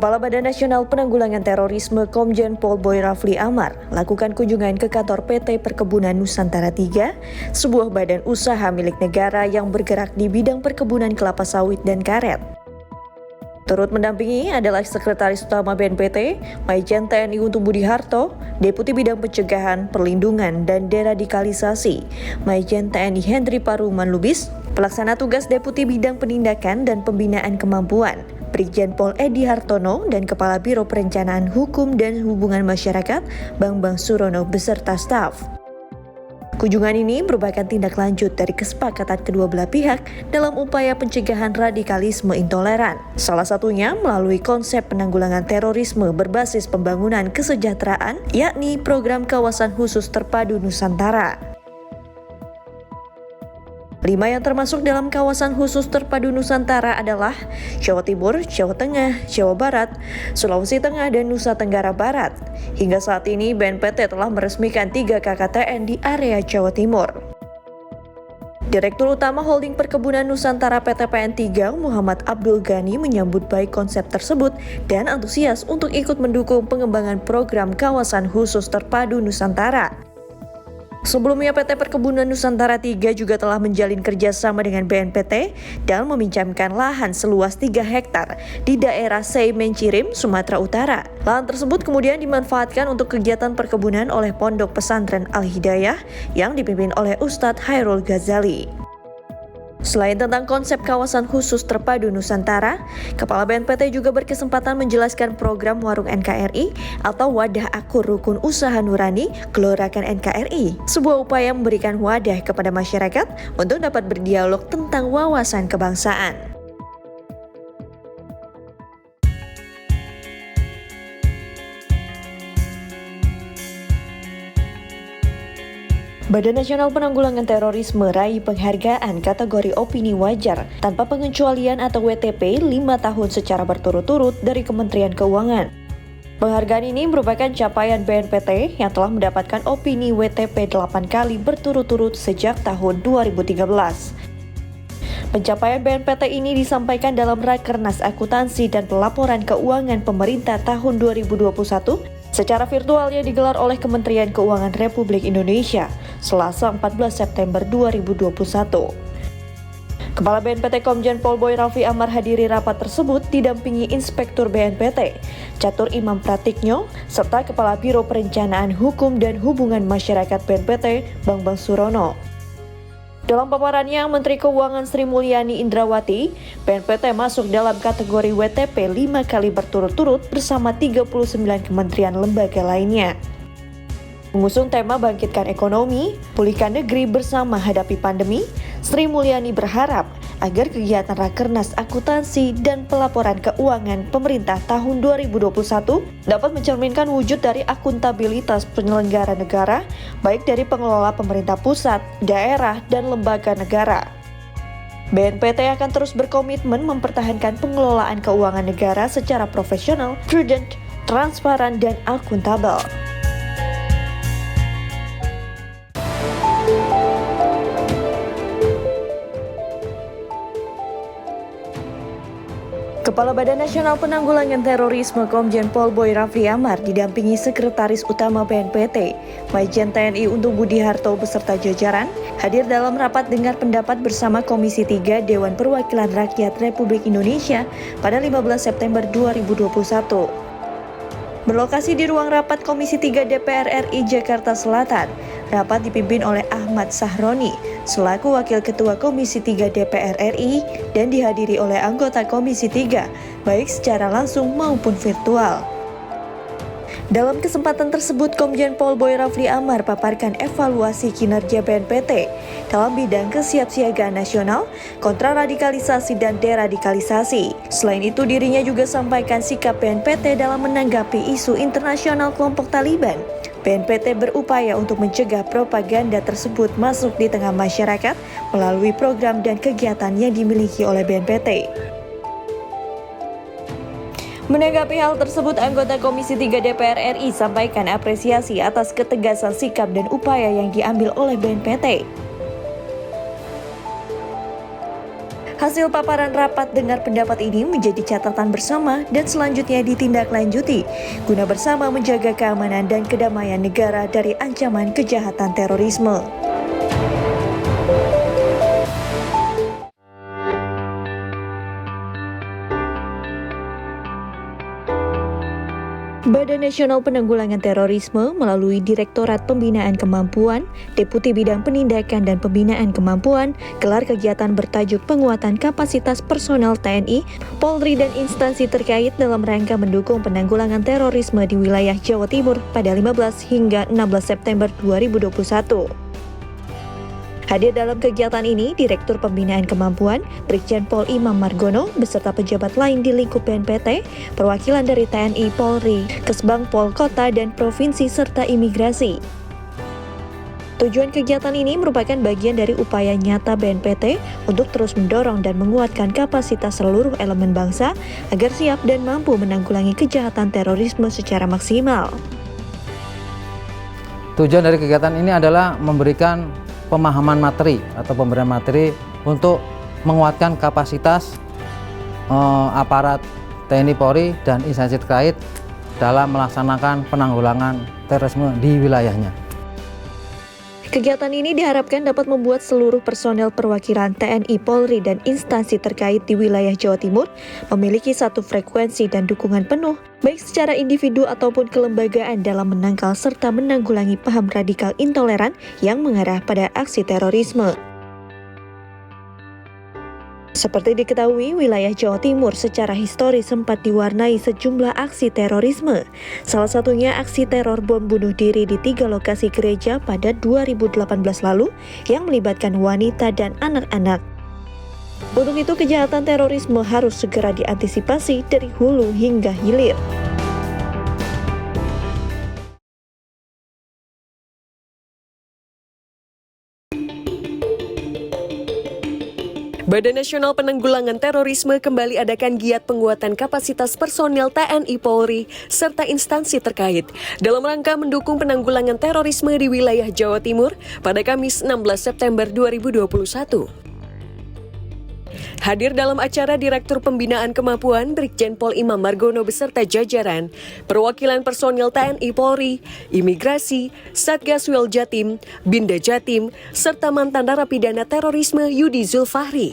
Kepala Badan Nasional Penanggulangan Terorisme Komjen Pol Boy Rafli Amar lakukan kunjungan ke kantor PT Perkebunan Nusantara III, sebuah badan usaha milik negara yang bergerak di bidang perkebunan kelapa sawit dan karet. Turut mendampingi adalah Sekretaris Utama BNPT, Majen TNI Untung Budi Harto, Deputi Bidang Pencegahan, Perlindungan, dan Deradikalisasi, Majen TNI Hendri Paruman Lubis, Pelaksana Tugas Deputi Bidang Penindakan dan Pembinaan Kemampuan, Brigjen Pol Edi Hartono, dan Kepala Biro Perencanaan Hukum dan Hubungan Masyarakat, Bambang Surono beserta staf. Kunjungan ini merupakan tindak lanjut dari kesepakatan kedua belah pihak dalam upaya pencegahan radikalisme intoleran. Salah satunya melalui konsep penanggulangan terorisme berbasis pembangunan kesejahteraan, yakni Program Kawasan Khusus Terpadu Nusantara. 5 yang termasuk dalam kawasan khusus terpadu Nusantara adalah Jawa Timur, Jawa Tengah, Jawa Barat, Sulawesi Tengah, dan Nusa Tenggara Barat. Hingga saat ini BNPT telah meresmikan 3 KKTN di area Jawa Timur. Direktur Utama Holding Perkebunan Nusantara PTPN 3, Muhammad Abdul Ghani menyambut baik konsep tersebut dan antusias untuk ikut mendukung pengembangan program kawasan khusus terpadu Nusantara. Sebelumnya PT Perkebunan Nusantara III juga telah menjalin kerjasama dengan BNPT dan meminjamkan lahan seluas 3 hektar di daerah Seimencirim, Sumatera Utara. Lahan tersebut kemudian dimanfaatkan untuk kegiatan perkebunan oleh Pondok Pesantren Al-Hidayah yang dipimpin oleh Ustadz Hairul Ghazali. Selain tentang konsep kawasan khusus terpadu Nusantara, Kepala BNPT juga berkesempatan menjelaskan program Warung NKRI atau Wadah Akur Rukun Usaha Nurani Gelorakan NKRI, sebuah upaya memberikan wadah kepada masyarakat untuk dapat berdialog tentang wawasan kebangsaan. Badan Nasional Penanggulangan Terorisme meraih penghargaan kategori opini wajar tanpa pengecualian atau WTP 5 tahun secara berturut-turut dari Kementerian Keuangan. Penghargaan ini merupakan capaian BNPT yang telah mendapatkan opini WTP 8 kali berturut-turut sejak tahun 2013. Pencapaian BNPT ini disampaikan dalam Rakernas Akuntansi dan Pelaporan Keuangan Pemerintah tahun 2021 secara virtual yang digelar oleh Kementerian Keuangan Republik Indonesia, Selasa 14 September 2021. Kepala BNPT Komjen Pol Boy Rafli Amar hadiri rapat tersebut didampingi Inspektur BNPT, Catur Imam Pratiknyo, serta Kepala Biro Perencanaan Hukum dan Hubungan Masyarakat BNPT, Bambang Surono. Dalam paparannya, Menteri Keuangan Sri Mulyani Indrawati, BNPT masuk dalam kategori WTP 5 kali berturut-turut bersama 39 kementerian lembaga lainnya. Mengusung tema bangkitkan ekonomi, pulihkan negeri bersama hadapi pandemi, Sri Mulyani berharap agar kegiatan Rakernas Akuntansi dan Pelaporan Keuangan Pemerintah tahun 2021 dapat mencerminkan wujud dari akuntabilitas penyelenggara negara, baik dari pengelola pemerintah pusat, daerah, dan lembaga negara. BNPT akan terus berkomitmen mempertahankan pengelolaan keuangan negara secara profesional, prudent, transparan, dan akuntabel. Kepala Badan Nasional Penanggulangan Terorisme Komjen Pol Boy Rafli Amar didampingi Sekretaris Utama BNPT, Majen TNI Untung Budi Harto beserta jajaran, hadir dalam rapat dengar pendapat bersama Komisi 3 Dewan Perwakilan Rakyat Republik Indonesia pada 15 September 2021. Berlokasi di ruang rapat Komisi 3 DPR RI Jakarta Selatan, rapat dipimpin oleh Ahmad Sahroni selaku Wakil Ketua Komisi 3 DPR RI dan dihadiri oleh anggota Komisi 3, baik secara langsung maupun virtual. Dalam kesempatan tersebut, Komjen Pol Boy Rafli Amar paparkan evaluasi kinerja BNPT dalam bidang kesiapsiagaan nasional, kontraradikalisasi dan deradikalisasi. Selain itu, dirinya juga sampaikan sikap BNPT dalam menanggapi isu internasional kelompok Taliban. BNPT berupaya untuk mencegah propaganda tersebut masuk di tengah masyarakat melalui program dan kegiatan yang dimiliki oleh BNPT. Menanggapi hal tersebut, anggota Komisi 3 DPR RI sampaikan apresiasi atas ketegasan sikap dan upaya yang diambil oleh BNPT. Hasil paparan rapat dengar pendapat ini menjadi catatan bersama dan selanjutnya ditindaklanjuti guna bersama menjaga keamanan dan kedamaian negara dari ancaman kejahatan terorisme. Badan Nasional Penanggulangan Terorisme melalui Direktorat Pembinaan Kemampuan, Deputi Bidang Penindakan dan Pembinaan Kemampuan, gelar kegiatan bertajuk penguatan kapasitas personel TNI, Polri dan instansi terkait dalam rangka mendukung penanggulangan terorisme di wilayah Jawa Timur pada 15 hingga 16 September 2021. Hadir dalam kegiatan ini, Direktur Pembinaan Kemampuan, Brigjen Pol Imam Margono, beserta pejabat lain di lingkup BNPT, perwakilan dari TNI, Polri, Kesbang Pol Kota dan Provinsi, serta Imigrasi. Tujuan kegiatan ini merupakan bagian dari upaya nyata BNPT untuk terus mendorong dan menguatkan kapasitas seluruh elemen bangsa agar siap dan mampu menanggulangi kejahatan terorisme secara maksimal. Tujuan dari kegiatan ini adalah memberikan pemahaman materi atau pemberian materi untuk menguatkan kapasitas aparat TNI Polri dan instansi terkait dalam melaksanakan penanggulangan terorisme di wilayahnya. Kegiatan ini diharapkan dapat membuat seluruh personel perwakilan TNI Polri dan instansi terkait di wilayah Jawa Timur memiliki satu frekuensi dan dukungan penuh, baik secara individu ataupun kelembagaan dalam menangkal serta menanggulangi paham radikal intoleran yang mengarah pada aksi terorisme. Seperti diketahui, wilayah Jawa Timur secara historis sempat diwarnai sejumlah aksi terorisme. Salah satunya aksi teror bom bunuh diri di 3 lokasi gereja pada 2018 lalu yang melibatkan wanita dan anak-anak. Untuk itu, kejahatan terorisme harus segera diantisipasi dari hulu hingga hilir. Badan Nasional Penanggulangan Terorisme kembali adakan giat penguatan kapasitas personil TNI Polri serta instansi terkait dalam rangka mendukung penanggulangan terorisme di wilayah Jawa Timur pada Kamis 16 September 2021. Hadir dalam acara Direktur Pembinaan Kemampuan Brigjen Pol Imam Margono beserta jajaran, perwakilan personil TNI Polri, Imigrasi, Satgas Wil Jatim, Binda Jatim, serta mantan narapidana terorisme Yudi Zulfahri.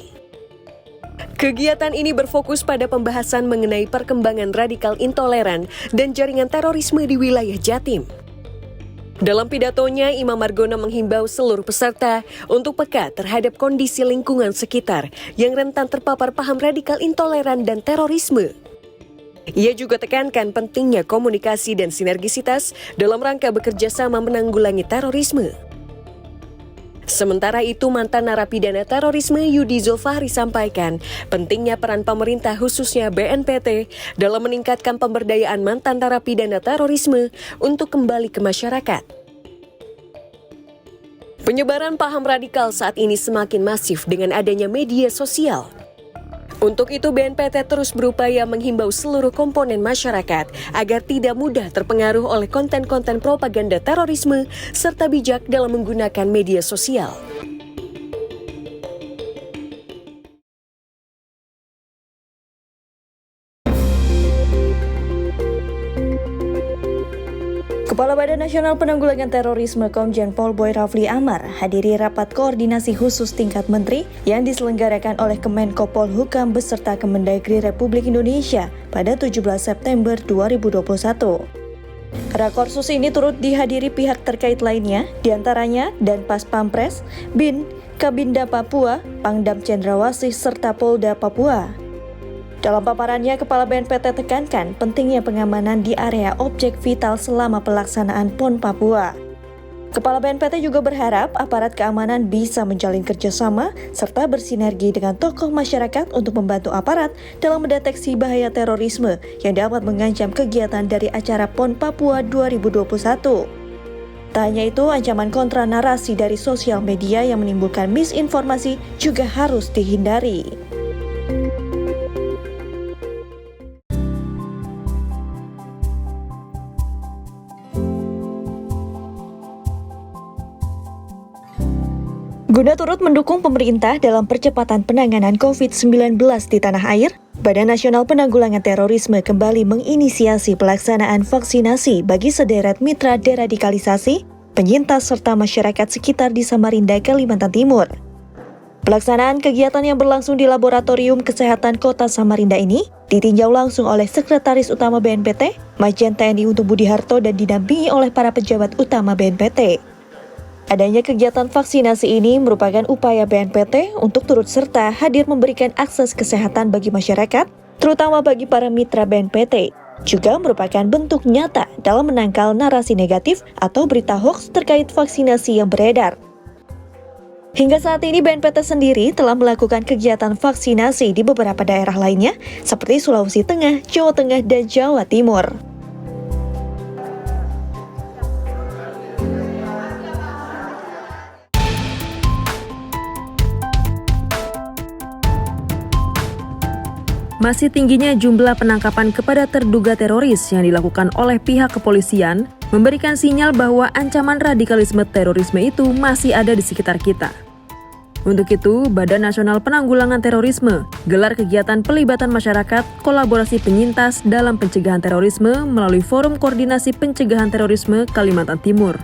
Kegiatan ini berfokus pada pembahasan mengenai perkembangan radikal intoleran dan jaringan terorisme di wilayah Jatim. Dalam pidatonya, Imam Margono menghimbau seluruh peserta untuk peka terhadap kondisi lingkungan sekitar yang rentan terpapar paham radikal intoleran dan terorisme. Ia juga tekankan pentingnya komunikasi dan sinergisitas dalam rangka bekerja sama menanggulangi terorisme. Sementara itu, mantan narapidana terorisme Yudi Zulfahri sampaikan pentingnya peran pemerintah khususnya BNPT dalam meningkatkan pemberdayaan mantan narapidana terorisme untuk kembali ke masyarakat. Penyebaran paham radikal saat ini semakin masif dengan adanya media sosial. Untuk itu, BNPT terus berupaya menghimbau seluruh komponen masyarakat agar tidak mudah terpengaruh oleh konten-konten propaganda terorisme serta bijak dalam menggunakan media sosial. Kepala Badan Nasional Penanggulangan Terorisme Komjen Pol Boy Rafli Amar hadiri rapat koordinasi khusus tingkat menteri yang diselenggarakan oleh Kemenko Polhukam beserta Kemendagri Republik Indonesia pada 17 September 2021. Rakorsus ini turut dihadiri pihak terkait lainnya, diantaranya Danpas Pampres, BIN, Kabinda Papua, Pangdam Cendrawasih, serta Polda Papua. Dalam paparannya, Kepala BNPT tekankan pentingnya pengamanan di area objek vital selama pelaksanaan PON Papua. Kepala BNPT juga berharap aparat keamanan bisa menjalin kerjasama serta bersinergi dengan tokoh masyarakat untuk membantu aparat dalam mendeteksi bahaya terorisme yang dapat mengancam kegiatan dari acara PON Papua 2021. Tak hanya itu, ancaman kontra narasi dari sosial media yang menimbulkan misinformasi juga harus dihindari. Guna turut mendukung pemerintah dalam percepatan penanganan COVID-19 di tanah air, Badan Nasional Penanggulangan Terorisme kembali menginisiasi pelaksanaan vaksinasi bagi sederet mitra deradikalisasi, penyintas serta masyarakat sekitar di Samarinda, Kalimantan Timur. Pelaksanaan kegiatan yang berlangsung di Laboratorium Kesehatan Kota Samarinda ini ditinjau langsung oleh Sekretaris Utama BNPT, Majen TNI Untung Budi Harto, dan didampingi oleh para pejabat utama BNPT. Adanya kegiatan vaksinasi ini merupakan upaya BNPT untuk turut serta hadir memberikan akses kesehatan bagi masyarakat, terutama bagi para mitra BNPT. Juga merupakan bentuk nyata dalam menangkal narasi negatif atau berita hoaks terkait vaksinasi yang beredar. Hingga saat ini BNPT sendiri telah melakukan kegiatan vaksinasi di beberapa daerah lainnya seperti Sulawesi Tengah, Jawa Tengah, dan Jawa Timur. Masih tingginya jumlah penangkapan kepada terduga teroris yang dilakukan oleh pihak kepolisian memberikan sinyal bahwa ancaman radikalisme terorisme itu masih ada di sekitar kita. Untuk itu, Badan Nasional Penanggulangan Terorisme gelar kegiatan pelibatan masyarakat kolaborasi penyintas dalam pencegahan terorisme melalui Forum Koordinasi Pencegahan Terorisme Kalimantan Timur.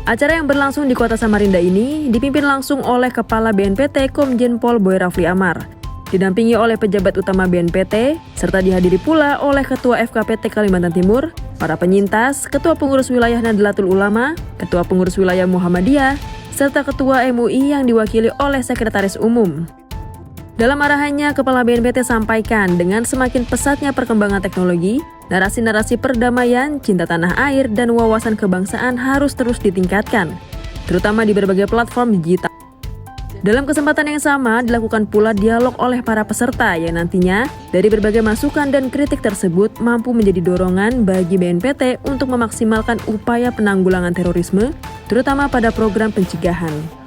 Acara yang berlangsung di Kota Samarinda ini dipimpin langsung oleh Kepala BNPT Komjen Pol Boy Rafli Amar, didampingi oleh pejabat utama BNPT, serta dihadiri pula oleh Ketua FKPT Kalimantan Timur, para penyintas, Ketua Pengurus Wilayah Nahdlatul Ulama, Ketua Pengurus Wilayah Muhammadiyah, serta Ketua MUI yang diwakili oleh Sekretaris Umum. Dalam arahannya, Kepala BNPT sampaikan dengan semakin pesatnya perkembangan teknologi, narasi-narasi perdamaian, cinta tanah air, dan wawasan kebangsaan harus terus ditingkatkan, terutama di berbagai platform digital. Dalam kesempatan yang sama, dilakukan pula dialog oleh para peserta yang nantinya dari berbagai masukan dan kritik tersebut mampu menjadi dorongan bagi BNPT untuk memaksimalkan upaya penanggulangan terorisme, terutama pada program pencegahan.